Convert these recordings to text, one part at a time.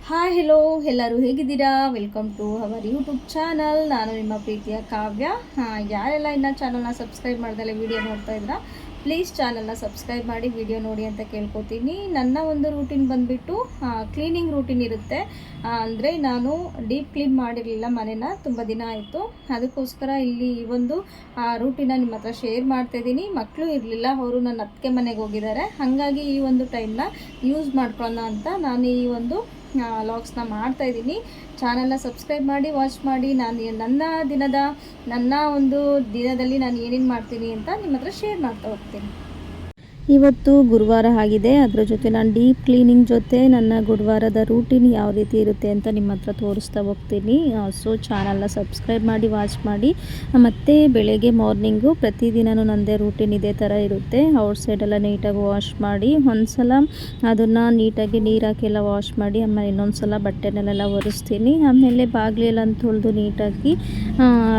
Hi hello ಎಲ್ಲರೂ ಹೇಗಿದ್ದೀರಾ? Welcome to our YouTube channel. ನಾನು ನಿಮ್ಮ ಪ್ರೀತಿಯ ಕಾವ್ಯ. ಯಾರೆಲ್ಲ ಇನ್ನೂ ಚಾನಲ್ನ ಸಬ್ಸ್ಕ್ರೈಬ್ ಮಾಡ್ದಲೆ ವಿಡಿಯೋ ನೋಡ್ತಾ ಇದ್ದೀರಾ, ಪ್ಲೀಸ್ ಚಾನಲ್ನ ಸಬ್ಸ್ಕ್ರೈಬ್ ಮಾಡಿ ವಿಡಿಯೋ ನೋಡಿ ಅಂತ ಕೇಳ್ಕೊತೀನಿ. ನನ್ನ ಒಂದು ರೂಟೀನ್ ಬಂದುಬಿಟ್ಟು ಕ್ಲೀನಿಂಗ್ ರೂಟೀನ್ ಇರುತ್ತೆ. ಅಂದರೆ ನಾನು ಡೀಪ್ ಕ್ಲೀನ್ ಮಾಡಿರಲಿಲ್ಲ ಮನೇನ, ತುಂಬ ದಿನ ಆಯಿತು. ಅದಕ್ಕೋಸ್ಕರ ಇಲ್ಲಿ ಈ ಒಂದು ರೂಟೀನ ನಿಮ್ಮ ಹತ್ರ ಶೇರ್ ಮಾಡ್ತಾಯಿದ್ದೀನಿ. ಮಕ್ಕಳು ಇರಲಿಲ್ಲ, ಅವರು ನನ್ನ ಅತ್ತಿಗೆ ಮನೆಗೆ ಹೋಗಿದ್ದಾರೆ. ಹಾಗಾಗಿ ಈ ಒಂದು ಟೈಮ್ನ ಯೂಸ್ ಮಾಡ್ಕೊಳ್ಳೋಣ ಅಂತ ನಾನು ಈ ಒಂದು ಲಾಗ್ಸ್ನ ಮಾಡ್ತಾಯಿದ್ದೀನಿ. ಚಾನಲ್ನ ಸಬ್ಸ್ಕ್ರೈಬ್ ಮಾಡಿ ವಾಚ್ ಮಾಡಿ. ನಾನು ನನ್ನ ಒಂದು ದಿನದಲ್ಲಿ ನಾನು ಏನೇನು ಮಾಡ್ತೀನಿ ಅಂತ ನಿಮ್ಮ ಹತ್ರ ಶೇರ್ ಮಾಡ್ತಾ ಹೋಗ್ತೀನಿ. ಇವತ್ತು ಗುರುವಾರ ಆಗಿದೆ, ಅದರ ಜೊತೆ ನಾನು ಡೀಪ್ ಕ್ಲೀನಿಂಗ್ ಜೊತೆ ನನ್ನ ಗುರುವಾರದ ರೂಟೀನ್ ಯಾವ ರೀತಿ ಇರುತ್ತೆ ಅಂತ ನಿಮ್ಮ ಹತ್ರ ತೋರಿಸ್ತಾ ಹೋಗ್ತೀನಿ. ಸೊ ಚಾನಲ್ನ ಸಬ್ಸ್ಕ್ರೈಬ್ ಮಾಡಿ ವಾಚ್ ಮಾಡಿ. ಮತ್ತು ಬೆಳಗ್ಗೆ ಮಾರ್ನಿಂಗು ಪ್ರತಿದಿನವೂ ನನ್ನದೇ ರೂಟೀನ್ ಇದೇ ಥರ ಇರುತ್ತೆ. ಔಟ್ ಸೈಡೆಲ್ಲ ನೀಟಾಗಿ ವಾಶ್ ಮಾಡಿ, ಒಂದು ಸಲ ಅದನ್ನು ನೀಟಾಗಿ ನೀರು ಹಾಕಿ ವಾಶ್ ಮಾಡಿ, ಆಮೇಲೆ ಇನ್ನೊಂದು ಸಲ ಬಟ್ಟೆನೆಲ್ಲ ಒರೆಸ್ತೀನಿ. ಆಮೇಲೆ ಬಾಗಿಲೆಲ್ಲ ತೊಳೆದು ನೀಟಾಗಿ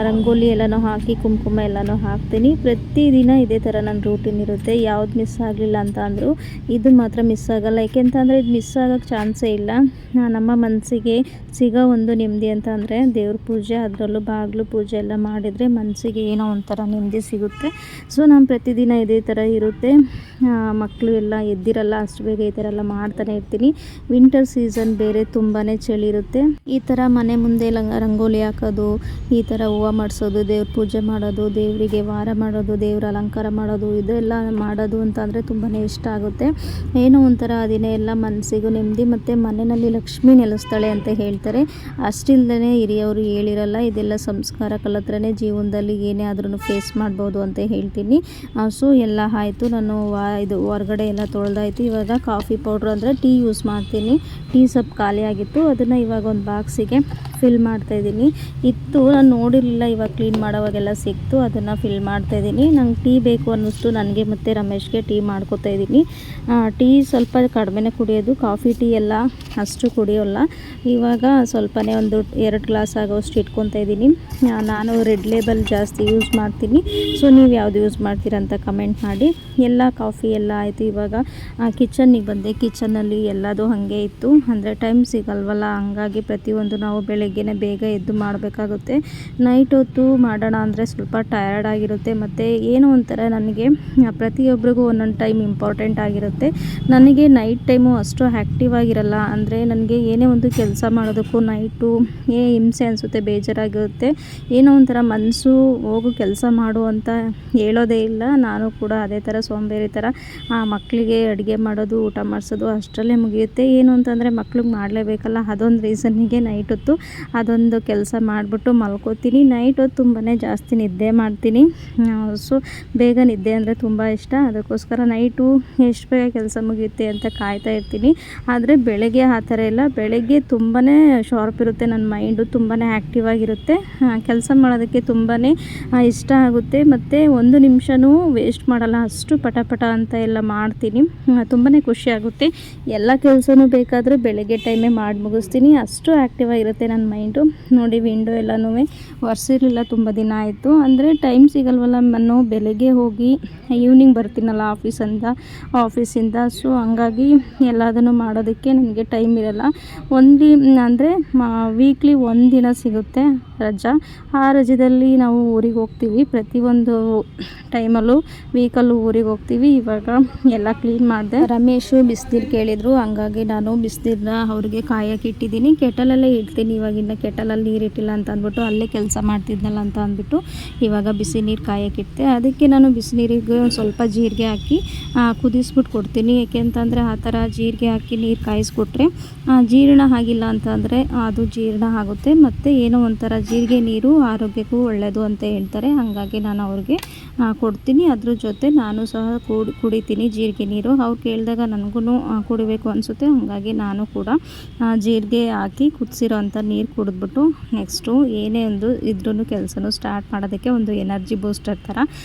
ರಂಗೋಲಿ ಎಲ್ಲನೂ ಹಾಕಿ ಕುಂಕುಮ ಎಲ್ಲನೂ ಹಾಕ್ತೀನಿ. ಪ್ರತಿದಿನ ಇದೇ ಥರ ನನ್ನ ರೂಟೀನ್ ಇರುತ್ತೆ. ಯಾವ್ದು ಮಿಸ್ ಆಗಲಿಲ್ಲ ಅಂತ ಅಂದರು, ಇದು ಮಾತ್ರ ಮಿಸ್ ಆಗೋಲ್ಲ. ಏಕೆಂತಂದರೆ ಇದು ಮಿಸ್ ಆಗೋಕ್ಕೆ ಚಾನ್ಸೇ ಇಲ್ಲ. ನಮ್ಮ ಮನಸ್ಸಿಗೆ ಸಿಗೋ ಒಂದು ನೆಮ್ಮದಿ ಅಂತ ಅಂದರೆ ದೇವ್ರ ಪೂಜೆ, ಅದರಲ್ಲೂ ಬಾಗಿಲು ಪೂಜೆ ಎಲ್ಲ ಮಾಡಿದರೆ ಮನಸ್ಸಿಗೆ ಏನೋ ಒಂಥರ ನೆಮ್ಮದಿ ಸಿಗುತ್ತೆ. ಸೊ ನಾನು ಪ್ರತಿದಿನ ಇದೇ ಥರ ಇರುತ್ತೆ. ಮಕ್ಕಳು ಎಲ್ಲ ಎದ್ದಿರಲ್ಲ, ಅಷ್ಟು ಬೇಗ ಈ ಥರ ಎಲ್ಲ ಮಾಡ್ತಾನೆ ಇರ್ತೀನಿ. ವಿಂಟರ್ ಸೀಸನ್ ಬೇರೆ, ತುಂಬಾ ಚಳಿ ಇರುತ್ತೆ. ಈ ಥರ ಮನೆ ಮುಂದೆ ರಂಗೋಲಿ ಹಾಕೋದು, ಈ ಥರ ಹೂವು ಮಾಡಿಸೋದು, ದೇವ್ರ ಪೂಜೆ ಮಾಡೋದು, ದೇವರಿಗೆ ವಾರ ಮಾಡೋದು, ದೇವ್ರ ಅಲಂಕಾರ ಮಾಡೋದು, ಇದೆಲ್ಲ ಮಾಡೋದು ಅಂತ ಅಂದರೆ ತುಂಬಾ ಇಷ್ಟ ಆಗುತ್ತೆ. ಏನೋ ಒಂಥರ ದಿನ ಎಲ್ಲ ಮನಸ್ಸಿಗೂ ನೆಮ್ಮದಿ. ಮತ್ತು ಮನೆಯಲ್ಲಿ ಲಕ್ಷ್ಮಿ ನೆಲೆಸ್ತಾಳೆ ಅಂತ ಹೇಳ್ತಾರೆ. ಅಷ್ಟಿಲ್ಲದೇ ಹಿರಿಯವರು ಹೇಳಿರಲ್ಲ. ಇದೆಲ್ಲ ಸಂಸ್ಕಾರ ಕಲಿತ್ರೇ ಜೀವನದಲ್ಲಿ ಏನೇ ಆದ್ರೂ ಫೇಸ್ ಮಾಡ್ಬೋದು ಅಂತ ಹೇಳ್ತೀನಿ. ಸೊ ಎಲ್ಲ ಆಯಿತು. ನಾನು ಇದು ಹೊರಗಡೆ ಎಲ್ಲ ತೊಳೆದಾಯಿತು. ಇವಾಗ ಕಾಫಿ ಪೌಡ್ರ್ ಅಂದರೆ ಟೀ ಯೂಸ್ ಮಾಡ್ತೀನಿ. ಟೀ ಸ್ವಲ್ಪ ಖಾಲಿ ಆಗಿತ್ತು, ಅದನ್ನು ಇವಾಗ ಒಂದು ಬಾಕ್ಸಿಗೆ ಫಿಲ್ ಮಾಡ್ತಾಯಿದ್ದೀನಿ. ನಾನು ನೋಡಿರಲಿಲ್ಲ, ಇವಾಗ ಕ್ಲೀನ್ ಮಾಡೋವಾಗೆಲ್ಲ ಸಿಕ್ತು, ಅದನ್ನು ಫಿಲ್ ಮಾಡ್ತಾಯಿದ್ದೀನಿ. ನಂಗೆ ಟೀ ಬೇಕು ಅನ್ನಿಸ್ತು ನನಗೆ ಮತ್ತು ರಮೇಶ್ಗೆ. ಟೀ ಮಾಡ್ಕೋತಾ ಇದ್ದೀನಿ. ಟೀ ಸ್ವಲ್ಪ ಕಡಿಮೆನೇ ಕುಡಿಯೋದು, ಕಾಫಿ ಟೀ ಎಲ್ಲ ಅಷ್ಟು ಕುಡಿಯೋಲ್ಲ. ಇವಾಗ ಸ್ವಲ್ಪನೇ ಒಂದು 2 ಗ್ಲಾಸ್ ಆಗೋಷ್ಟು ಇಟ್ಕೊತಾ ಇದ್ದೀನಿ. ನಾನು ರೆಡ್ ಲೇಬಲ್ ಜಾಸ್ತಿ ಯೂಸ್ ಮಾಡ್ತೀನಿ. ಸೊ ನೀವು ಯಾವುದು ಯೂಸ್ ಮಾಡ್ತೀರಾ ಅಂತ ಕಮೆಂಟ್ ಮಾಡಿ. ಎಲ್ಲ ಕಾಫಿ ಎಲ್ಲ ಆಯಿತು. ಇವಾಗ ಕಿಚನ್ನಿಗೆ ಬಂದೆ. ಕಿಚನ್ನಲ್ಲಿ ಎಲ್ಲದೂ ಹಾಗೆ ಇತ್ತು. ಅಂದರೆ ಟೈಮ್ ಸಿಗಲ್ವಲ್ಲ, ಹಂಗಾಗಿ ಪ್ರತಿಯೊಂದು ನಾವು ಬೆಳಗ್ಗೆನೇ ಬೇಗ ಎದ್ದು ಮಾಡಬೇಕಾಗುತ್ತೆ. ನೈಟ್ ಹೊತ್ತು ಮಾಡೋಣ ಅಂದರೆ ಸ್ವಲ್ಪ ಟಯರ್ಡ್ ಆಗಿರುತ್ತೆ. ಮತ್ತು ಏನೋ ಒಂಥರ ನನಗೆ ಪ್ರತಿಯೊಬ್ಬರಿಗೂ ಒಂದೊಂದು ಟೈಮ್ ಇಂಪಾರ್ಟೆಂಟ್ ಆಗಿರುತ್ತೆ. ನನಗೆ ನೈಟ್ ಟೈಮು ಅಷ್ಟು ಆ್ಯಕ್ಟಿವ್ ಆಗಿರಲ್ಲ. ಅಂದರೆ ನನಗೆ ಏನೇ ಒಂದು ಕೆಲಸ ಮಾಡೋದಕ್ಕೂ ನೈಟು ಹಿಂಸೆ ಅನಿಸುತ್ತೆ, ಬೇಜಾರಾಗಿರುತ್ತೆ. ಏನೋ ಒಂಥರ ಮನಸ್ಸು ಹೋಗು ಕೆಲಸ ಮಾಡು ಅಂತ ಹೇಳೋದೇ ಇಲ್ಲ. ನಾನು ಕೂಡ ಅದೇ ಥರ ಸೋಂಬೇರಿ ಥರ ಮಕ್ಕಳಿಗೆ ಅಡುಗೆ ಮಾಡೋದು, ಊಟ ಮಾಡಿಸೋದು ಅಷ್ಟರಲ್ಲೇ ಮುಗಿಯುತ್ತೆ. ಏನು ಅಂತಂದರೆ ಮಕ್ಳಿಗೆ ಮಾಡಲೇಬೇಕಲ್ಲ, ಅದೊಂದು ರೀಸನ್ನಿಗೆ ನೈಟ್ ಹೊತ್ತು ಅದೊಂದು ಕೆಲಸ ಮಾಡಿಬಿಟ್ಟು ಮಲ್ಕೋತೀನಿ. ನೈಟ್ ಹೊತ್ತು ತುಂಬಾ ಜಾಸ್ತಿ ನಿದ್ದೆ ಮಾಡ್ತೀನಿ. ಸೊ ಬೇಗ ನಿದ್ದೆ ಅಂದರೆ ತುಂಬ ಇಷ್ಟ. ಅದಕ್ಕೋಸ್ಕರ ನೈಟು ಎಷ್ಟು ಬೇಗ ಕೆಲಸ ಮುಗಿಯುತ್ತೆ ಅಂತ ಕಾಯ್ತಾ ಇರ್ತೀನಿ. ಆದರೆ ಬೆಳಗ್ಗೆ ಆ ಥರ ಇಲ್ಲ. ಬೆಳಗ್ಗೆ ತುಂಬಾ ಶಾರ್ಪ್ ಇರುತ್ತೆ, ನನ್ನ ಮೈಂಡು ತುಂಬಾ ಆ್ಯಕ್ಟಿವ್ ಆಗಿರುತ್ತೆ. ಕೆಲಸ ಮಾಡೋದಕ್ಕೆ ತುಂಬಾ ಇಷ್ಟ ಆಗುತ್ತೆ. ಮತ್ತು ಒಂದು ನಿಮಿಷವೂ ವೇಸ್ಟ್ ಮಾಡಲ್ಲ, ಅಷ್ಟು ಪಟ ಅಂತ ಎಲ್ಲ ಮಾಡ್ತೀನಿ. ತುಂಬಾ ಖುಷಿ ಆಗುತ್ತೆ. ಎಲ್ಲ ಕೆಲಸನೂ ಬೇಕಾದರೂ ಬೆಳಗ್ಗೆ ಟೈಮೇ ಮಾಡಿ ಮುಗಿಸ್ತೀನಿ. ಅಷ್ಟು ಆ್ಯಕ್ಟಿವ್ ಆಗಿರುತ್ತೆ ನನ್ನ ಮೈಂಡು. ನೋಡಿ ವಿಂಡೋ ಎಲ್ಲನೂ ಒರೆಸಿರಲಿಲ್ಲ, ತುಂಬ ದಿನ ಆಯಿತು. ಅಂದರೆ ಟೈಮ್ ಸಿಗಲ್ವಲ್ಲ, ನಾನು ಬೆಳಗ್ಗೆ ಹೋಗಿ ಈವ್ನಿಂಗ್ ಬರ್ತೀನಲ್ಲ ಆಫೀಸಿಂದ. ಸೊ ಹಂಗಾಗಿ ಎಲ್ಲದನ್ನು ಮಾಡೋದಕ್ಕೆ ನನಗೆ ಟೈಮ್ ಇರಲ್ಲ. ಅಂದರೆ ವೀಕ್ಲಿ 1 ದಿನ ಸಿಗುತ್ತೆ ರಜಾ. ಆ ರಜದಲ್ಲಿ ನಾವು ಊರಿಗೆ ಹೋಗ್ತೀವಿ. ಪ್ರತಿಯೊಂದು ಟೈಮಲ್ಲೂ ವೀಕಲ್ಲೂ ಊರಿಗೆ ಹೋಗ್ತೀವಿ. ಇವಾಗ ಎಲ್ಲ ಕ್ಲೀನ್ ಮಾಡಿದೆ. ರಮೇಶು ಬಿಸಿನೀರು ಕೇಳಿದರು, ಹಂಗಾಗಿ ನಾನು ಬಿಸಿನೀರನ್ನ ಅವ್ರಿಗೆ ಕಾಯಕ್ಕೆ ಇಟ್ಟಿದ್ದೀನಿ. ಕೆಟಲಲ್ಲೇ ಇಡ್ತೀನಿ. ಇವಾಗಿನ್ನ ಕೆಟಲಲ್ಲಿ ನೀರು ಇಟ್ಟಿಲ್ಲ ಅಂತ ಅಂದ್ಬಿಟ್ಟು ಅಲ್ಲೇ ಕೆಲಸ ಮಾಡ್ತಿದ್ನಲ್ಲ ಅಂತ ಅಂದ್ಬಿಟ್ಟು ಇವಾಗ ಬಿಸಿ ನೀರು ಕಾಯಕ್ಕೆ ಇಟ್ಟೆ. ಅದಕ್ಕೆ ನಾನು ಬಿಸಿನೀರಿಗೆ ಸ್ವಲ್ಪ ಜೀರಿಗೆ ಹಾಕಿ ಕುದಿಸ್ಬಿಟ್ಟು ಕೊಡ್ತೀನಿ. ಏಕೆಂತಂದರೆ ಆ ಥರ ಜೀರಿಗೆ ಹಾಕಿ ನೀರು ಕಾಯಿಸ್ಕೊಟ್ರೆ ಜೀರ್ಣ ಆಗಿಲ್ಲ ಅಂತಂದರೆ ಅದು ಜೀರ್ಣ ಆಗುತ್ತೆ. ಮತ್ತು ಏನೋ ಒಂಥರ ಜೀರಿಗೆ ನೀರು ಆರೋಗ್ಯಕ್ಕೂ ಒಳ್ಳೆಯದು ಅಂತ ಹೇಳ್ತಾರೆ. ಹಾಗಾಗಿ ನಾನು ಅವ್ರಿಗೆ ಕೊಡ್ತೀನಿ. ಅದ್ರ ಜೊತೆ ನಾನು ಸಹ ಕುಡಿತೀನಿ ಜೀರಿಗೆ ನೀರು. ಅವ್ರು ಕೇಳಿದಾಗ ನನಗೂ ಕುಡಿಬೇಕು ಅನಿಸುತ್ತೆ. ಹಾಗಾಗಿ ನಾನು ಕೂಡ ಜೀರಿಗೆ ಹಾಕಿ ಕುದಿಸಿರೋ ಅಂಥ ನೀರು ಕುಡಿದ್ಬಿಟ್ಟು ನೆಕ್ಸ್ಟು ಏನೇ ಒಂದು ಇದ್ರೂ ಕೆಲಸನೂ ಸ್ಟಾರ್ಟ್ ಮಾಡೋದಕ್ಕೆ ಒಂದು ಎನರ್ಜಿ ಬೂಸ್ಟರ್ ಥರ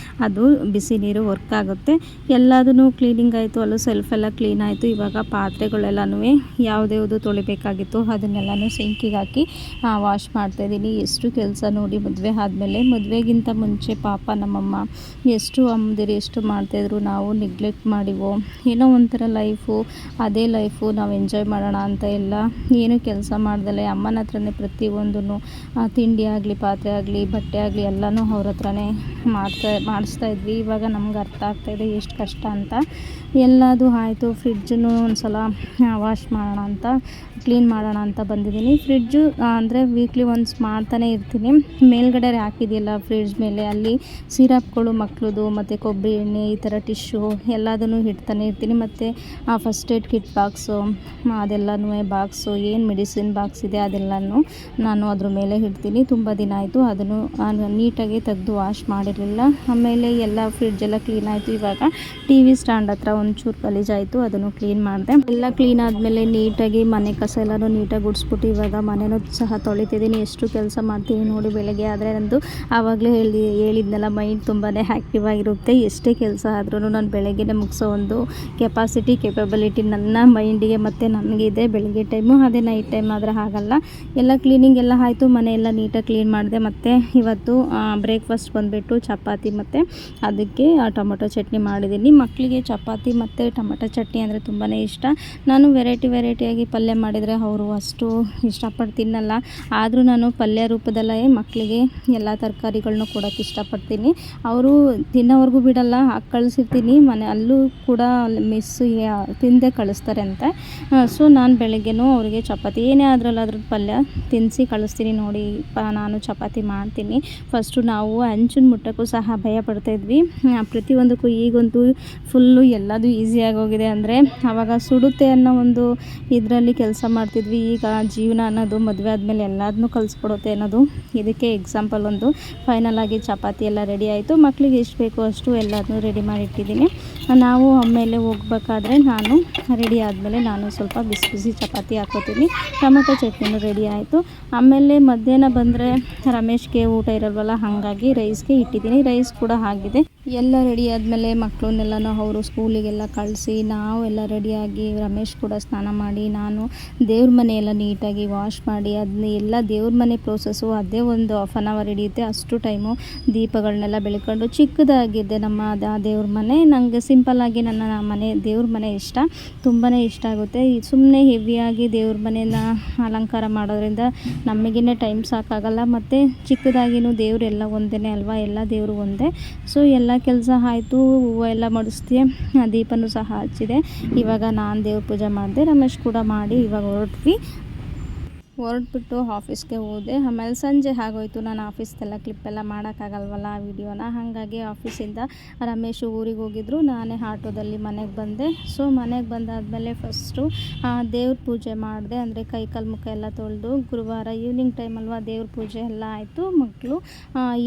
ಅದು ಬಿಸಿ ನೀರು ವರ್ಕ್ ಆಗುತ್ತೆ. ಎಲ್ಲದೂ ಕ್ಲೀನಿಂಗ್ ಆಯಿತು, ಅಲ್ಲೂ ಸೆಲ್ಫೆಲ್ಲ ಕ್ಲೀನ್ ಆಯಿತು. ಇವಾಗ ಪಾತ್ರೆಗಳೆಲ್ಲನೂ ಯಾವ ಯಾವ್ದು ತೊಳಿಬೇಕಾಗಿತ್ತು ಅದನ್ನೆಲ್ಲನೂ ಸಿಂಕಿಗೆ ಹಾಕಿ ವಾಶ್ ಮಾಡ್ತಾಯಿದ್ದೀನಿ. ಎಷ್ಟು ಕೆಲಸ ನೋಡಿ ಮದುವೆ ಆದಮೇಲೆ. ಮದುವೆಗಿಂತ ಮುಂಚೆ ಪಾಪ ನಮ್ಮಮ್ಮ ಎಷ್ಟು ಅಮ್ಮದಿರು ಎಷ್ಟು ಮಾಡ್ತಾಯಿದ್ರು, ನಾವು ನೆಗ್ಲೆಕ್ಟ್ ಮಾಡಿವೋ ಏನೋ ಒಂಥರ ಲೈಫು, ಅದೇ ಲೈಫು, ನಾವು ಎಂಜಾಯ್ ಮಾಡೋಣ ಅಂತ ಎಲ್ಲ ಏನು ಕೆಲಸ ಮಾಡ್ದಲೆ ಅಮ್ಮನ ಹತ್ರನೇ ಪ್ರತಿಯೊಂದೂ ತಿಂಡಿ ಆಗಲಿ, ಪಾತ್ರೆ ಆಗಲಿ, ಬಟ್ಟೆ ಆಗಲಿ ಎಲ್ಲನೂ ಅವ್ರ ಹತ್ರನೇ ಮಾಡಿಸ್ತಾ ಇದ್ವಿ. ಇವಾಗ ನಮ್ಗೆ ಅರ್ಥ ಆಗ್ತಾಯಿದೆ ಎಷ್ಟು ಕಷ್ಟ ಅಂತ. ಎಲ್ಲದು ಆಯಿತು. ಫ್ರಿಡ್ಜನ್ನು ಒಂದು ಸಲ ವಾಶ್ ಮಾಡೋಣ ಅಂತ, ಕ್ಲೀನ್ ಮಾಡೋಣ ಅಂತ ಬಂದಿದ್ದೀನಿ. ಫ್ರಿಡ್ಜು ಅಂದರೆ ವೀಕ್ಲಿ ಒನ್ಸ್ ಮಾಡ್ತಾನೆ ಇರ್ತೀನಿ. ಮೇಲ್ಗಡೆ ಹಾಕಿದೆಯಲ್ಲ ಫ್ರಿಡ್ಜ್ ಮೇಲೆ, ಅಲ್ಲಿ ಸಿರಪ್ಗಳು ಮಕ್ಕಳದು ಮತ್ತು ಕೊಬ್ಬರಿ ಎಣ್ಣೆ, ಈ ಥರ ಟಿಶ್ಯೂ ಎಲ್ಲದನ್ನು ಇಡ್ತಾನೆ ಇರ್ತೀನಿ. ಮತ್ತು ಫಸ್ಟ್ ಏಡ್ ಕಿಟ್ ಬಾಕ್ಸು ಅದೆಲ್ಲನೂ ಬಾಕ್ಸು ಏನು ಮೆಡಿಸಿನ್ ಬಾಕ್ಸ್ ಇದೆ ಅದೆಲ್ಲನೂ ನಾನು ಅದ್ರ ಮೇಲೆ ಇಡ್ತೀನಿ. ತುಂಬ ದಿನ ಆಯಿತು ಅದನ್ನು ನೀಟಾಗಿ ತೆಗೆದು ವಾಶ್ ಮಾಡಿರಲಿಲ್ಲ. ಆಮೇಲೆ ಎಲ್ಲ ಫ್ರಿಡ್ಜೆಲ್ಲ ಕ್ಲೀನ್ ಆಯಿತು. ಇವಾಗ ಟಿ ವಿ ಸ್ಟ್ಯಾಂಡ್ ಹತ್ರ ಒಂಚೂರು ಗಲೀಜಾಯಿತು, ಅದನ್ನು ಕ್ಲೀನ್ ಮಾಡಿದೆ. ಎಲ್ಲ ಕ್ಲೀನ್ ಆದಮೇಲೆ ನೀಟಾಗಿ ಮನೆ ಕಸ ಎಲ್ಲನೂ ನೀಟಾಗಿ ಗುಡಿಸ್ಬಿಟ್ಟು ಇವಾಗ ಮನೆಯೂ ಸಹ ತೊಳಿತಿದ್ದೀನಿ. ಎಷ್ಟು ಕೆಲಸ ಮಾಡ್ತೀನಿ ನೋಡಿ ಬೆಳಗ್ಗೆ ಆದರೆ. ನಂದು ಆವಾಗಲೇ ಹೇಳಿದ್ನಲ್ಲ, ಮೈಂಡ್ ತುಂಬಾ ಆ್ಯಕ್ಟಿವ್ ಆಗಿರುತ್ತೆ. ಎಷ್ಟೇ ಕೆಲಸ ಆದ್ರೂ ನಾನು ಬೆಳಗ್ಗೆನೇ ಮುಗಿಸೋ ಒಂದು ಕೇಪಬಿಲಿಟಿ ನನ್ನ ಮೈಂಡಿಗೆ ಮತ್ತು ನನಗಿದೆ. ಬೆಳಗ್ಗೆ ಟೈಮು ಅದೇ ನೈಟ್ ಟೈಮ್ ಆದರೆ ಆಗಲ್ಲ. ಎಲ್ಲ ಕ್ಲೀನಿಂಗ್ ಎಲ್ಲ ಆಯಿತು, ಮನೆಯೆಲ್ಲ ನೀಟಾಗಿ ಕ್ಲೀನ್ ಮಾಡಿದೆ. ಮತ್ತು ಇವತ್ತು ಬ್ರೇಕ್ಫಾಸ್ಟ್ ಬಂದುಬಿಟ್ಟು ಚಪಾತಿ ಮತ್ತು ಅದಕ್ಕೆ ಟೊಮೊಟೊ ಚಟ್ನಿ ಮಾಡಿದ್ದೀನಿ. ಮಕ್ಕಳಿಗೆ ಚಪಾತಿ ಮತ್ತು ಟೊಮೊಟೊ ಚಟ್ನಿ ಅಂದರೆ ತುಂಬಾ ಇಷ್ಟ. ನಾನು ವೆರೈಟಿಯಾಗಿ ಪಲ್ಯ ಮಾಡಿದರೆ ಅವರು ಅಷ್ಟು ಇಷ್ಟಪಟ್ಟು ತಿನ್ನಲ್ಲ. ಆದರೂ ನಾನು ಪಲ್ಯ ರೂಪದಲ್ಲೇ ಮಕ್ಕಳಿಗೆ ಎಲ್ಲ ತರಕಾರಿಗಳನ್ನೂ ಕೊಡೋಕ್ಕೆ ಇಷ್ಟಪಡ್ತೀನಿ. ಅವರು ತಿನ್ನೋವರೆಗೂ ಬಿಡಲ್ಲ, ಹಾಕಿ ಕಳಿಸಿರ್ತೀನಿ. ಅಲ್ಲೂ ಕೂಡ ಮಿಸ್ಸು ತಿಂದೇ ಕಳಿಸ್ತಾರೆ ಅಂತ. ಸೊ ನಾನು ಬೆಳಗ್ಗೆನೂ ಅವರಿಗೆ ಚಪಾತಿ ಏನೇ ಅದ್ರದ್ದು ಪಲ್ಯ ತಿನ್ನಿಸಿ ಕಳಿಸ್ತೀನಿ. ನೋಡಿ ನಾನು ಚಪಾತಿ ಮಾಡ್ತೀನಿ. ಫಸ್ಟು ನಾವು ಹಂಚಿನ ಮುಟ್ಟಕ್ಕೂ ಸಹ ಭಯ ಪಡ್ತಾಯಿದ್ವಿ. ಪ್ರತಿಯೊಂದಕ್ಕೂ ಈಗಂತೂ ಫುಲ್ಲು ಎಲ್ಲದೂ ಈಸಿಯಾಗಿ ಹೋಗಿದೆ. ಅಂದರೆ ಆವಾಗ ಸುಡುತ್ತೆ ಅನ್ನೋ ಒಂದು ಇದರಲ್ಲಿ ಕೆಲಸ ಮಾಡ್ತಿದ್ವಿ. ಈಗ ಜೀವನ ಅನ್ನೋದು ಮದುವೆ ಆದಮೇಲೆ ಎಲ್ಲದನ್ನೂ ಕಲಿಸ್ಕೊಡುತ್ತೆ ಅನ್ನೋದು ಇದಕ್ಕೆ ಎಕ್ಸಾಂಪಲ್. ಒಂದು ಫೈನಲ್ ಆಗಿ ಚಪಾತಿ ಎಲ್ಲ ರೆಡಿ ಆಯಿತು. ಮಕ್ಕಳಿಗೆ ಎಷ್ಟು ಬೇಕೋ ಅಷ್ಟು ಎಲ್ಲದನ್ನೂ ರೆಡಿ ಮಾಡಿಟ್ಟಿದ್ದೀನಿ. ನಾವು ಆಮೇಲೆ ಹೋಗ್ಬೇಕಾದ್ರೆ ನಾನು ರೆಡಿ ಆದಮೇಲೆ ನಾನು ಸ್ವಲ್ಪ ಬಿಸಿ ಚಪಾತಿ ಹಾಕೋತೀನಿ. ಟೊಮೊಟೊ ಚಟ್ನಿನೂ ರೆಡಿ ಆಯಿತು. ಆಮೇಲೆ ಮಧ್ಯಾಹ್ನ ಬಂದರೆ ರಮೇಶ್ಗೆ ಊಟ ಇರಲ್ವಲ್ಲ, ಹಾಗಾಗಿ ರೈಸ್ಗೆ ಇಟ್ಟಿದ್ದೀನಿ. ರೈಸ್ ಕೂಡ ಆಗಿದೆ. ಎಲ್ಲ ರೆಡಿ ಆದಮೇಲೆ ಮಕ್ಕಳನ್ನೆಲ್ಲನೂ ಅವರು ಸ್ಕೂಲಿಗೆಲ್ಲ ಕಳಿಸಿ ನಾವೆಲ್ಲ ರೆಡಿಯಾಗಿ ರಮೇಶ್ ಕೂಡ ಸ್ನಾನ ಮಾಡಿ, ನಾನು ದೇವ್ರ ಮನೆಯೆಲ್ಲ ನೀಟಾಗಿ ವಾಶ್ ಮಾಡಿ ಅದನ್ನ ಎಲ್ಲ ದೇವ್ರ ಮನೆ ಪ್ರೋಸೆಸ್ಸು ಅದೇ ಒಂದು ಹಾಫ್ ಆನ್ ಅವರ್ ಹಿಡಿಯುತ್ತೆ. ಅಷ್ಟು ಟೈಮು ದೀಪಗಳನ್ನೆಲ್ಲ ಬೆಳ್ಕೊಂಡು ಚಿಕ್ಕದಾಗಿದೆ ನಮ್ಮ ದೇವ್ರ ಮನೆ. ನನಗೆ ಸಿಂಪಲ್ಲಾಗಿ ನನ್ನ ಮನೆ ದೇವ್ರ ಮನೆ ಇಷ್ಟ, ತುಂಬಾ ಇಷ್ಟ ಆಗುತ್ತೆ. ಸುಮ್ಮನೆ ಹೆವಿಯಾಗಿ ದೇವ್ರ ಮನೆಯನ್ನು ಅಲಂಕಾರ ಮಾಡೋದ್ರಿಂದ ನಮಗೇ ಟೈಮ್ ಸಾಕಾಗಲ್ಲ. ಮತ್ತು ಚಿಕ್ಕದಾಗಿನೂ ದೇವರು ಎಲ್ಲ ಒಂದೇ ಅಲ್ವಾ, ಎಲ್ಲ ದೇವರು ಒಂದೇ. ಸೊ ಎಲ್ಲ ಕೆಲಸ ಆಯಿತು. ಹೂವು ಎಲ್ಲ ಮಡಿಸ್ದೆ, ದೀಪನೂ ಸಹ ಹಚ್ಚಿದೆ. ಇವಾಗ ನಾನು ದೇವ್ರ ಪೂಜೆ ಮಾಡಿದೆ, ರಮೇಶ್ ಕೂಡ ಮಾಡಿ ಇವಾಗ ಹೊರಟ್ಬಿಟ್ಟು ಆಫೀಸ್ಗೆ ಹೋದೆ. ಆಮೇಲೆ ಸಂಜೆ ಆಗೋಯ್ತು. ನಾನು ಆಫೀಸ್ದೆಲ್ಲ ಕ್ಲಿಪ್ಪೆಲ್ಲ ಮಾಡೋಕ್ಕಾಗಲ್ವಲ್ಲ ಆ ವಿಡಿಯೋನ, ಹಾಗಾಗಿ ಆಫೀಸಿಂದ ರಮೇಶ್ ಊರಿಗೆ ಹೋಗಿದ್ರು. ನಾನೇ ಆಟೋದಲ್ಲಿ ಮನೆಗೆ ಬಂದೆ. ಸೊ ಮನೆಗೆ ಬಂದಾದಮೇಲೆ ಫಸ್ಟು ದೇವ್ರ ಪೂಜೆ ಮಾಡಿದೆ. ಅಂದರೆ ಕೈ ಕಾಲು ಮುಖ ಎಲ್ಲ ತೊಳೆದು, ಗುರುವಾರ ಈವ್ನಿಂಗ್ ಟೈಮ್ ಅಲ್ವಾ, ದೇವ್ರ ಪೂಜೆ ಎಲ್ಲ ಆಯಿತು. ಮಕ್ಕಳು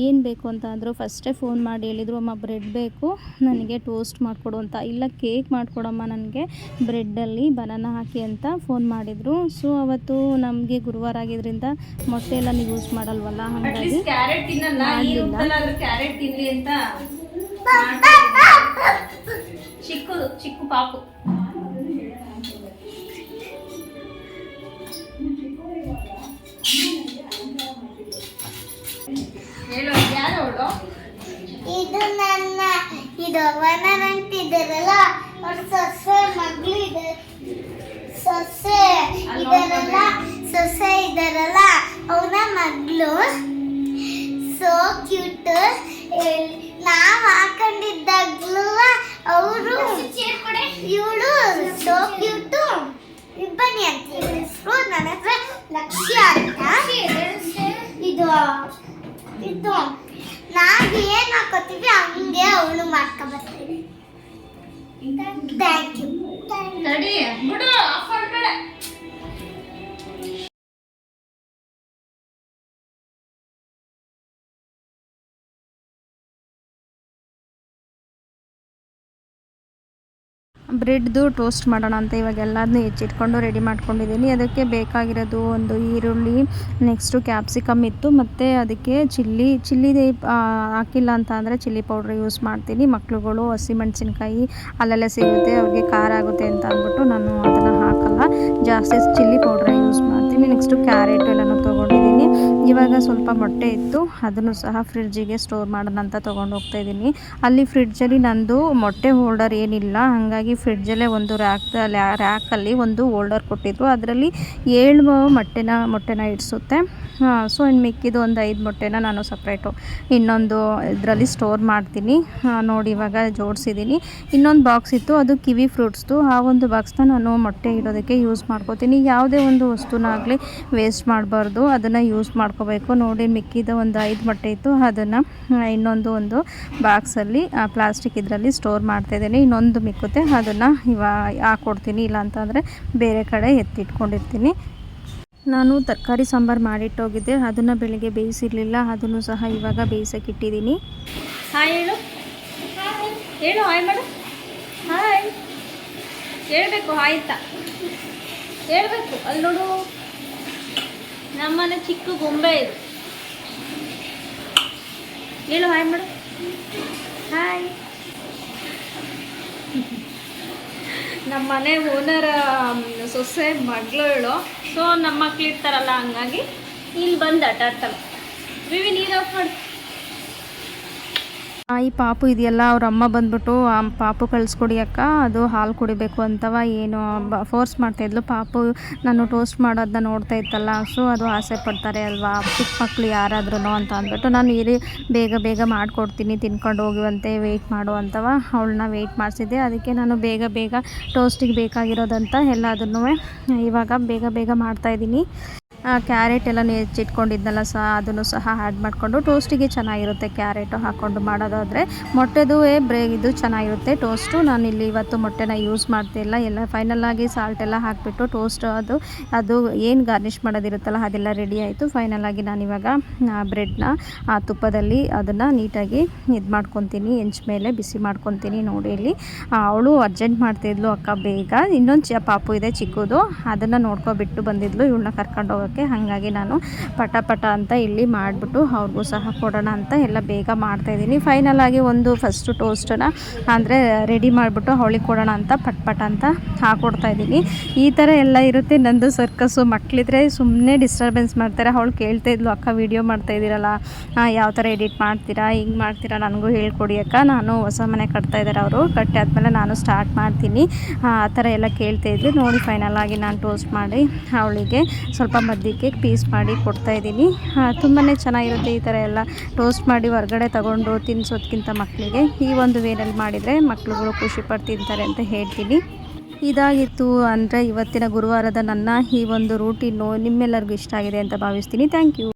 ಏನು ಬೇಕು ಅಂತ ಅಂದರು. ಫಸ್ಟೇ ಫೋನ್ ಮಾಡಿ ಹೇಳಿದರು, ಅಮ್ಮ ಬ್ರೆಡ್ ಬೇಕು ನನಗೆ, ಟೋಸ್ಟ್ ಮಾಡಿಕೊಡು ಅಂತ. ಇಲ್ಲ ಕೇಕ್ ಮಾಡಿಕೊಡಮ್ಮ ನನಗೆ ಬ್ರೆಡ್ಡಲ್ಲಿ ಬನಾನಾ ಹಾಕಿ ಅಂತ ಫೋನ್ ಮಾಡಿದರು. ಸೊ ಅವತ್ತು ನಮಗೆ ಗುರುವಾರ ಆಗಿದ್ದರಿಂದ ಮೊಟ್ಟೆ ಎಲ್ಲ ನೀವು ಯೂಸ್ ಮಾಡಲ್ವಲ್ಲ, ಹಾಗಾಗಿ ಕ್ಯಾರೆಟ್ ತಿನ್ನಲ್ಲ. ಕ್ಯಾರೆಟ್ ತಿನ್ನಲಿ ಅಂತ ಚಿಕ್ಕ ಪಾಪು ಹೇಳು, ಯಾರು ಅವಳು? ಇದು ನನ್ನ ಇದು ಅಂತಿದ್ದಾರಲ್ಲ ಅವ್ರ ಸೊಸೆ ಮಗಳು ಇದೆ. ಸೊಸೆ ಇದ್ದಾರಲ್ಲ ಅವನ ಮಗಳು. So cute. ನಾವು ಹಾಕೊಂಡಿದ್ದಾಗ್ಲೂ ಅವರು ಇವಳು ಸೋ ಕ್ಯೂಟು. ಇಬ್ಬನಿ ಅಂತ ಹೆಸರು. ನನ್ನ ಹತ್ರ ಲಕ್ಷ್ಯ ಅಂತ. ಇದು ನಾವು ಏನು ಹಾಕೋತೀವಿ ಹಂಗೆ ಅವಳು ಮಾಡ್ಕೊಬರ್ತೀವಿ. Thank you. ಬ್ರೆಡ್ದು ಟೋಸ್ಟ್ ಮಾಡೋಣ ಅಂತ ಇವಾಗ ಎಲ್ಲದನ್ನೂ ಹೆಚ್ಚಿಟ್ಕೊಂಡು ರೆಡಿ ಮಾಡ್ಕೊಂಡಿದ್ದೀನಿ. ಅದಕ್ಕೆ ಬೇಕಾಗಿರೋದು ಒಂದು ಈರುಳ್ಳಿ, ನೆಕ್ಸ್ಟು ಕ್ಯಾಪ್ಸಿಕಮ್ ಇತ್ತು, ಮತ್ತು ಅದಕ್ಕೆ ಚಿಲ್ಲಿ ಹಾಕಿಲ್ಲ ಅಂತ ಅಂದರೆ ಚಿಲ್ಲಿ ಪೌಡ್ರ್ ಯೂಸ್ ಮಾಡ್ತೀನಿ. ಮಕ್ಳುಗಳು ಹಸಿಮೆಣಸಿನ್ಕಾಯಿ ಅಲ್ಲೆಲ್ಲ ಸಿಗುತ್ತೆ, ಅವ್ರಿಗೆ ಖಾರ ಆಗುತ್ತೆ ಅಂತ ಅಂದ್ಬಿಟ್ಟು ನಾನು ಅದನ್ನು ಹಾಕಲ್ಲ. ಜಾಸ್ತಿ ಚಿಲ್ಲಿ ಪೌಡ್ರ್ ಯೂಸ್ ಮಾಡ್ತೀನಿ. ನೆಕ್ಸ್ಟು ಕ್ಯಾರೆಟ್ ಎಲ್ಲನೂ ತೊಗೊಂಡಿದ್ದೀನಿ. ಇವಾಗ ಸ್ವಲ್ಪ ಮೊಟ್ಟೆ ಇತ್ತು, ಅದನ್ನು ಸಹ ಫ್ರಿಡ್ಜಿಗೆ ಸ್ಟೋರ್ ಮಾಡೋಣ ಅಂತ ತೊಗೊಂಡು ಹೋಗ್ತಾಯಿದ್ದೀನಿ. ಅಲ್ಲಿ ಫ್ರಿಡ್ಜಲ್ಲಿ ನಂದು ಮೊಟ್ಟೆ ಹೋಲ್ಡರ್ ಏನಿಲ್ಲ, ಹಾಗಾಗಿ ಫ್ರಿಡ್ಜಲ್ಲೇ ಒಂದು ರ್ಯಾಕಲ್ಲಿ ಒಂದು ಹೋಲ್ಡರ್ ಕೊಟ್ಟಿದ್ರು. ಅದರಲ್ಲಿ 7 ಮೊಟ್ಟೆನ ಇಡಿಸುತ್ತೆ. ಸೊ ಇನ್ನು ಮಿಕ್ಕಿದ್ದು ಒಂದು 5 ಮೊಟ್ಟೆನ ನಾನು ಸಪ್ರೇಟು ಇನ್ನೊಂದು ಇದರಲ್ಲಿ ಸ್ಟೋರ್ ಮಾಡ್ತೀನಿ. ನೋಡಿ ಇವಾಗ ಜೋಡಿಸಿದ್ದೀನಿ. ಇನ್ನೊಂದು ಬಾಕ್ಸ್ ಇತ್ತು, ಅದು ಕಿವಿ ಫ್ರೂಟ್ಸ್ದು. ಆ ಒಂದು ಬಾಕ್ಸ್ನ ನಾನು ಮೊಟ್ಟೆ ಇಡೋದಕ್ಕೆ ಯೂಸ್ ಮಾಡ್ಕೋತೀನಿ. ಯಾವುದೇ ಒಂದು ವಸ್ತುನಾಗಲಿ ವೇಸ್ಟ್ ಮಾಡಬಾರ್ದು, ಅದನ್ನು ಯೂಸ್ ಮಾಡ್ಕೋಬೇಕು. ನೋಡಿ ಮಿಕ್ಕಿದ ಒಂದು 5 ಮೊಟ್ಟೆ ಇತ್ತು, ಅದನ್ನು ಒಂದು ಬಾಕ್ಸಲ್ಲಿ ಪ್ಲಾಸ್ಟಿಕ್ ಇದರಲ್ಲಿ ಸ್ಟೋರ್ ಮಾಡ್ತಾಯಿದ್ದೀನಿ. ಇನ್ನೊಂದು ಮಿಕ್ಕುತ್ತೆ, ಅದನ್ನು ಹಾಕ್ಕೊಡ್ತೀನಿ. ಇಲ್ಲಾಂತಂದರೆ ಬೇರೆ ಕಡೆ ಎತ್ತಿಟ್ಕೊಂಡಿರ್ತೀನಿ. ನಾನು ತರಕಾರಿ ಸಾಂಬಾರು ಮಾಡಿಟ್ಟೋಗಿದ್ದೆ, ಅದನ್ನು ಬೆಳಿಗ್ಗೆ ಬೇಯಿಸಿರಲಿಲ್ಲ, ಅದನ್ನು ಸಹ ಇವಾಗ ಬೇಯಿಸೋಕೆ ಇಟ್ಟಿದ್ದೀನಿ. ಹಾಯ್ ಹೇಳು, ಹೇಳು ಹಾಯ್ ಮಾಡು. ಹಾಯ್ ಹೇಳ್ಬೇಕು, ಹಾಯ್ ಅಂತ ಹೇಳ್ಬೇಕು. ಅಲ್ಲಿ ನೋಡು, ನಮ್ಮನೆ ಚಿಕ್ಕ ಗೊಂಬೆ ಇದು. ಹೇಳು ಹಾಯ್ ಮಾಡು. ಹಾಯ್. ನಮ್ಮ ಮನೆ ಓನರ್ ಸೊಸೆ ಮಗಳು ಹೇಳು. ಸೊ ನಮ್ಮ ಮಕ್ಳು ಇರ್ತಾರಲ್ಲ, ಹಂಗಾಗಿ ಇಲ್ಲಿ ಬಂದು ಆಟ ಆಡ್ತಾಳೆ. ವಿವಿ ನೀರು ಆಫ್ ಮಾಡಿ. ಈ ಪಾಪು ಇದೆಯಲ್ಲ, ಅವ್ರ ಅಮ್ಮ ಬಂದ್ಬಿಟ್ಟು ಆ ಪಾಪು ಕಳಿಸ್ಕೊಡಿ ಅಕ್ಕ, ಅದು ಹಾಲು ಕುಡಿಬೇಕು ಅಂತವ ಏನು ಫೋರ್ಸ್ ಮಾಡ್ತಾಯಿದ್ಲು. ಪಾಪು ನಾನು ಟೋಸ್ಟ್ ಮಾಡೋದನ್ನ ನೋಡ್ತಾ ಇತ್ತಲ್ಲ, ಸೊ ಅದು ಆಸೆ ಪಡ್ತಾರೆ ಅಲ್ವಾ ಚಿಕ್ಕ ಮಕ್ಕಳು ಯಾರಾದ್ರೂ ಅಂತ ಅಂದ್ಬಿಟ್ಟು ನಾನು ಬೇಗ ಮಾಡಿಕೊಡ್ತೀನಿ, ತಿನ್ಕೊಂಡು ಹೋಗುವಂತೆ, ವೆಯ್ಟ್ ಮಾಡು ಅಂತವ ಅವಳನ್ನ ವೆಯ್ಟ್ ಮಾಡಿಸಿದ್ದೆ. ಅದಕ್ಕೆ ನಾನು ಬೇಗ ಟೋಸ್ಟಿಗೆ ಬೇಕಾಗಿರೋದಂತ ಎಲ್ಲದನ್ನೂ ಇವಾಗ ಬೇಗ ಮಾಡ್ತಾಯಿದ್ದೀನಿ. ಕ್ಯಾರೆಟ್ ಎಲ್ಲ ಹೆಚ್ಚಿಟ್ಕೊಂಡಿದ್ನಲ್ಲ ಅದನ್ನು ಸಹ ಆ್ಯಡ್ ಮಾಡಿಕೊಂಡು ಟೋಸ್ಟಿಗೆ ಚೆನ್ನಾಗಿರುತ್ತೆ. ಕ್ಯಾರೆಟು ಹಾಕ್ಕೊಂಡು ಮಾಡೋದಾದರೆ ಮೊಟ್ಟೆದು ಇದು ಚೆನ್ನಾಗಿರುತ್ತೆ ಟೋಸ್ಟು. ನಾನಿಲ್ಲಿ ಇವತ್ತು ಮೊಟ್ಟೆನ ಯೂಸ್ ಮಾಡ್ತಿಲ್ಲ. ಎಲ್ಲ ಫೈನಲಾಗಿ ಸಾಲ್ಟ್ ಎಲ್ಲ ಹಾಕಿಬಿಟ್ಟು ಟೋಸ್ಟ್ ಅದು ಏನು ಗಾರ್ನಿಷ್ ಮಾಡೋದಿರುತ್ತಲ್ಲ ಅದೆಲ್ಲ ರೆಡಿ ಆಯಿತು. ಫೈನಲಾಗಿ ನಾನಿವಾಗ ಬ್ರೆಡ್ನ ತುಪ್ಪದಲ್ಲಿ ಅದನ್ನು ನೀಟಾಗಿ ಇದು ಮಾಡ್ಕೊತೀನಿ, ಹೆಂಚು ಮೇಲೆ ಬಿಸಿ ಮಾಡ್ಕೊತೀನಿ. ನೋಡಿ ಇಲ್ಲಿ ಅವಳು ಅರ್ಜೆಂಟ್ ಮಾಡ್ತಿದ್ಲು, ಅಕ್ಕ ಬೇಗ ಇನ್ನೊಂದು ಪಾಪು ಇದೆ ಚಿಕ್ಕದು, ಅದನ್ನು ನೋಡ್ಕೊಬಿಟ್ಟು ಬಂದಿದ್ಲು ಇವಳನ್ನ ಕರ್ಕೊಂಡು ಹೋಗೋಕ್ಕೆ. ಹಾಗಾಗಿ ನಾನು ಪಟ ಅಂತ ಇಲ್ಲಿ ಮಾಡಿಬಿಟ್ಟು ಅವ್ರಿಗೂ ಸಹ ಕೊಡೋಣ ಅಂತ ಎಲ್ಲ ಬೇಗ ಮಾಡ್ತಾಯಿದ್ದೀನಿ. ಫೈನಲಾಗಿ ಒಂದು ಫಸ್ಟು ಟೋಸ್ಟನ್ನು ಅಂದರೆ ರೆಡಿ ಮಾಡಿಬಿಟ್ಟು ಅವಳಿಗೆ ಕೊಡೋಣ ಅಂತ ಪಟ ಅಂತ ಹಾಕ್ಕೊಡ್ತಾಯಿದ್ದೀನಿ. ಈ ಥರ ಎಲ್ಲ ಇರುತ್ತೆ ನಂದು ಸರ್ಕಸ್ಸು. ಮಕ್ಕಳಿದ್ರೆ ಸುಮ್ಮನೆ ಡಿಸ್ಟರ್ಬೆನ್ಸ್ ಮಾಡ್ತಾರೆ. ಅವಳು ಕೇಳ್ತಾಯಿದ್ಲು, ಅಕ್ಕ ವೀಡಿಯೋ ಮಾಡ್ತಾಯಿದ್ದೀರಲ್ಲ, ಯಾವ ಥರ ಎಡಿಟ್ ಮಾಡ್ತೀರಾ, ಹಿಂಗೆ ಮಾಡ್ತೀರಾ, ನನಗೂ ಹೇಳ್ಕೊಡಿ ಅಕ್ಕ. ನಾನು ಹೊಸ ಮನೆ ಕಟ್ತಾಯಿದ್ದಾರೆ ಅವರು, ಕಟ್ಟಿ ಆದಮೇಲೆ ನಾನು ಸ್ಟಾರ್ಟ್ ಮಾಡ್ತೀನಿ ಆ ಥರ ಎಲ್ಲ ಕೇಳ್ತಾಯಿದ್ವಿ. ನೋಡಿ ಫೈನಲಾಗಿ ನಾನು ಟೋಸ್ಟ್ ಮಾಡಿ ಅವಳಿಗೆ ಸ್ವಲ್ಪ ಮಧ್ಯಕ್ಕೆ ಪೀಸ್ ಮಾಡಿ ಕೊಡ್ತಾಯಿದ್ದೀನಿ. ತುಂಬಾ ಚೆನ್ನಾಗಿರುತ್ತೆ ಈ ಥರ ಎಲ್ಲ ಟೋಸ್ಟ್ ಮಾಡಿ ಹೊರಗಡೆ ತಗೊಂಡು ತಿನ್ನಿಸೋದಕ್ಕಿಂತ ಮಕ್ಕಳಿಗೆ ಈ ಒಂದು ವೇನಲ್ಲಿ ಮಾಡಿದರೆ ಮಕ್ಕಳುಗಳು ಖುಷಿಪಟ್ಟು ತಿಂತಾರೆ ಅಂತ ಹೇಳ್ತೀನಿ. ಇದಾಗಿತ್ತು ಅಂದರೆ ಇವತ್ತಿನ ಗುರುವಾರದ ನನ್ನ ಈ ಒಂದು ರೂಟೀನು ನಿಮ್ಮೆಲ್ಲರಿಗೂ ಇಷ್ಟ ಆಗಿದೆ ಅಂತ ಭಾವಿಸ್ತೀನಿ. Thank you.